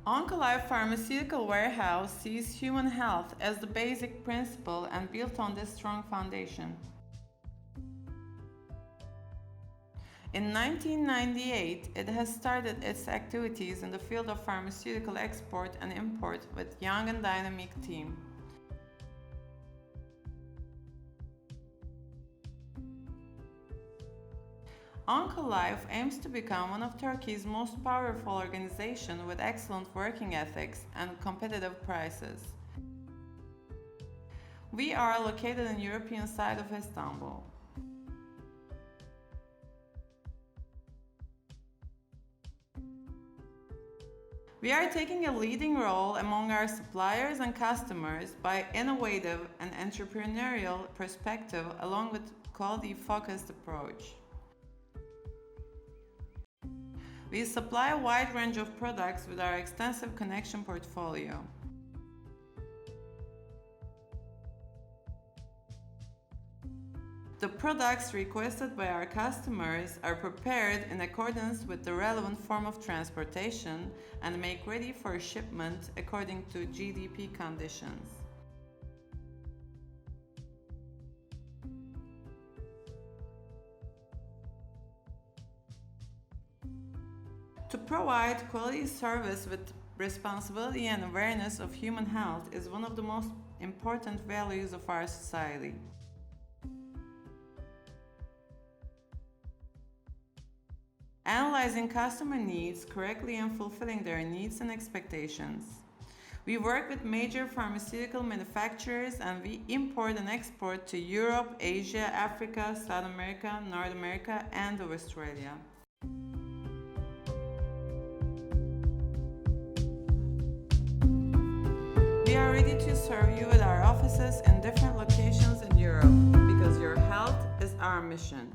Onco Pharmaceutical Warehouse sees human health as the basic principle and built on this strong foundation. In 1998, it has started its activities in the field of pharmaceutical export and import with young and dynamic team. Oncolife aims to become one of Turkey's most powerful organizations with excellent working ethics and competitive prices. We are located in the European side of Istanbul. We are taking a leading role among our suppliers and customers by innovative and entrepreneurial perspective along with quality-focused approach. We supply a wide range of products with our extensive connection portfolio. The products requested by our customers are prepared in accordance with the relevant form of transportation and make ready for shipment according to GDP conditions. To provide quality service with responsibility and awareness of human health is one of the most important values of our society. Analyzing customer needs correctly and fulfilling their needs and expectations. We work with major pharmaceutical manufacturers and we import and export to Europe, Asia, Africa, South America, North America, and Australia. We are ready to serve you with our offices in different locations in Europe because your health is our mission.